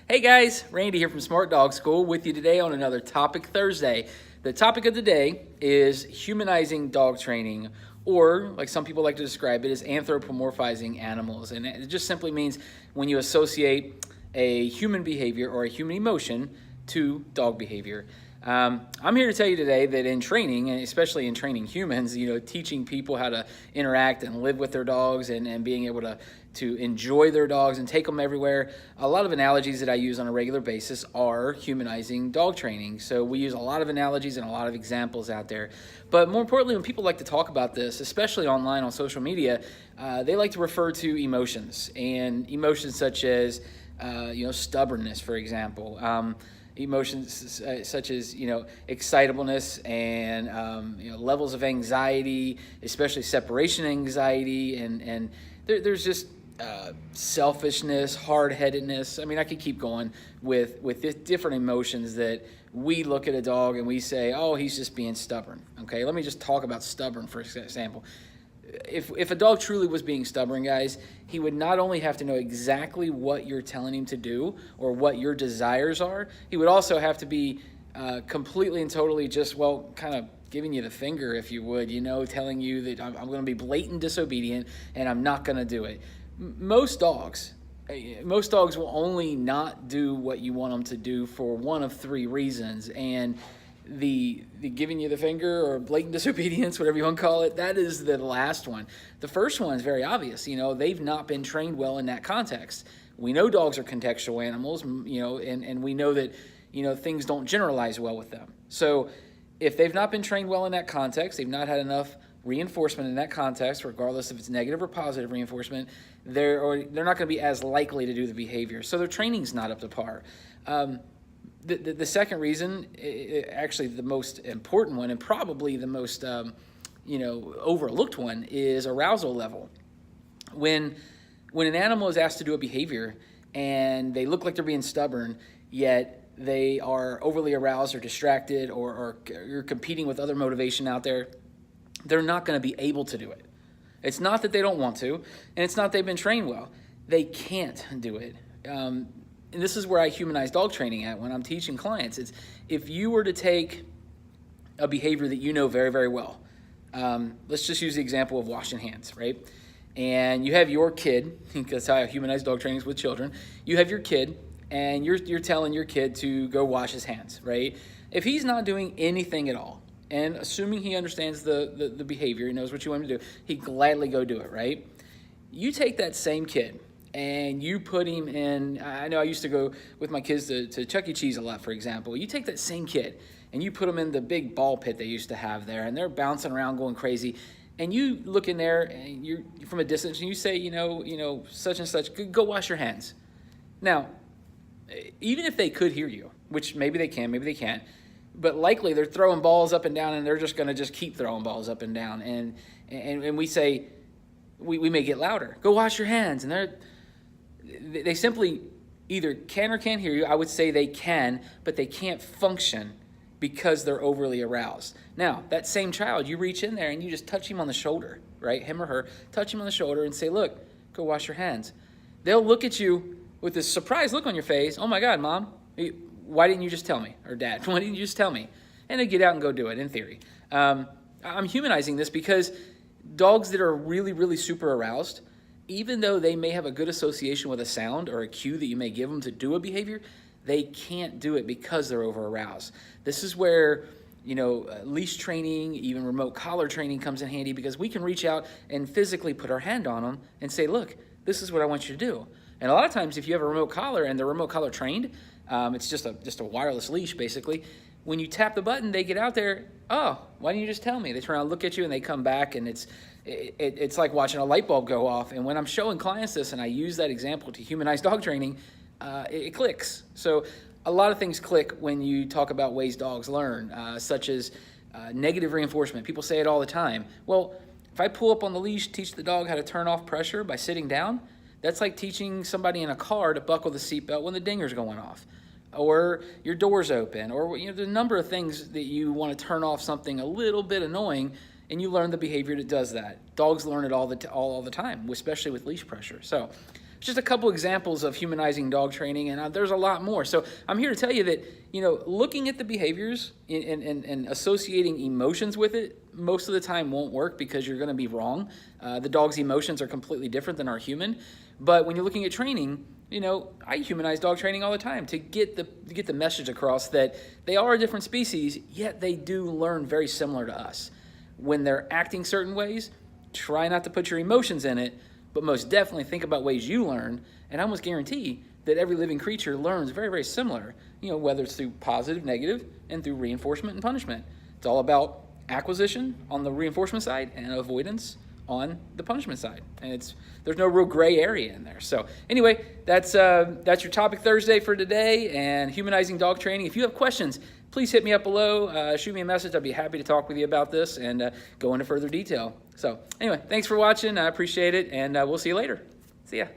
Hey guys, Randy here from Smart Dog School with you today on another Topic Thursday. The topic of the day is humanizing dog training, or like some people like to describe it, as anthropomorphizing animals. And it just simply means when you associate a human behavior or a human emotion to dog behavior. I'm here to tell you today that in training, and especially in training humans, teaching people how to interact and live with their dogs and being able to enjoy their dogs and take them everywhere. A lot of analogies that I use on a regular basis are humanizing dog training. So we use a lot of analogies and a lot of examples out there. But more importantly, when people like to talk about this, especially online on social media, they like to refer to emotions, and emotions such as stubbornness, for example. Emotions such as excitableness and levels of anxiety, especially separation anxiety, and there's just selfishness, hard-headedness. I mean, I could keep going with different emotions that we look at a dog and we say, oh, he's just being stubborn. Okay, let me just talk about stubborn for example. If a dog truly was being stubborn, guys, he would not only have to know exactly what you're telling him to do or what your desires are, he would also have to be completely and totally just, kind of giving you the finger, if you would, telling you that I'm going to be blatant disobedient and I'm not going to do it. Most dogs will only not do what you want them to do for one of three reasons, and the giving you the finger or blatant disobedience, whatever you want to call it, that is the last one. The first one is very obvious. They've not been trained well in that context. We know dogs are contextual animals, and we know that, things don't generalize well with them. So if they've not been trained well in that context, they've not had enough reinforcement in that context, regardless if it's negative or positive reinforcement, they're not going to be as likely to do the behavior. So their training's not up to par. The second reason, actually the most important one and probably the most overlooked one, is arousal level. When an animal is asked to do a behavior and they look like they're being stubborn, yet they are overly aroused or distracted or you're competing with other motivation out there, they're not going to be able to do it. It's not that they don't want to, and it's not they've been trained well. They can't do it. And this is where I humanize dog training at when I'm teaching clients. It's if you were to take a behavior that you know very, very well. Let's just use the example of washing hands, right? And you have your kid, because how I humanize dog training is with children. You have your kid, and you're telling your kid to go wash his hands, right? If he's not doing anything at all, and assuming he understands the behavior, he knows what you want him to do, he'd gladly go do it, right? You take that same kid, and you put him in, I know I used to go with my kids to Chuck E. Cheese a lot, for example. You take that same kid, and you put him in the big ball pit they used to have there, and they're bouncing around going crazy, and you look in there, and you're from a distance, and you say, such and such, go wash your hands. Now, even if they could hear you, which maybe they can, maybe they can't, but likely they're throwing balls up and down, and they're just going to just keep throwing balls up and down, and we say, we may get louder, go wash your hands, and they simply either can or can't hear you. I would say they can, but they can't function because they're overly aroused. Now, that same child, you reach in there and you just touch him on the shoulder, right? Him or her, touch him on the shoulder and say, look, go wash your hands. They'll look at you with this surprised look on your face. Oh my God, Mom, why didn't you just tell me? Or Dad, why didn't you just tell me? And they get out and go do it, in theory. I'm humanizing this because dogs that are really, really super aroused, even though they may have a good association with a sound or a cue that you may give them to do a behavior, they can't do it because they're over aroused. This is where leash training, even remote collar training comes in handy, because we can reach out and physically put our hand on them and say, look, this is what I want you to do. And a lot of times if you have a remote collar and the remote collar trained, it's just a wireless leash basically. When you tap the button, they get out there, oh, why didn't you just tell me? They turn around, look at you, and they come back, and it's like watching a light bulb go off. And when I'm showing clients this and I use that example to humanize dog training, it clicks. So a lot of things click when you talk about ways dogs learn, such as negative reinforcement. People say it all the time. Well, if I pull up on the leash, teach the dog how to turn off pressure by sitting down, that's like teaching somebody in a car to buckle the seatbelt when the dinger's going off, or your door's open, or there's a number of things that you want to turn off something a little bit annoying, and you learn the behavior that does that. Dogs learn it all the time, especially with leash pressure. So just a couple examples of humanizing dog training, and there's a lot more. So I'm here to tell you that, looking at the behaviors and associating emotions with it most of the time won't work, because you're going to be wrong. The dog's emotions are completely different than our human. But when you're looking at training, I humanize dog training all the time to get the message across that they are a different species, yet they do learn very similar to us. When they're acting certain ways, try not to put your emotions in it, but most definitely think about ways you learn, and I almost guarantee that every living creature learns very, very similar, whether it's through positive, negative, and through reinforcement and punishment. It's all about acquisition on the reinforcement side and avoidance on the punishment side, and there's no real gray area in there. So anyway, that's your topic Thursday for today, and humanizing dog training. If you have questions, please hit me up below, shoot me a message. I'd be happy to talk with you about this and go into further detail. So anyway, thanks for watching. I appreciate it, and we'll see you later. See ya.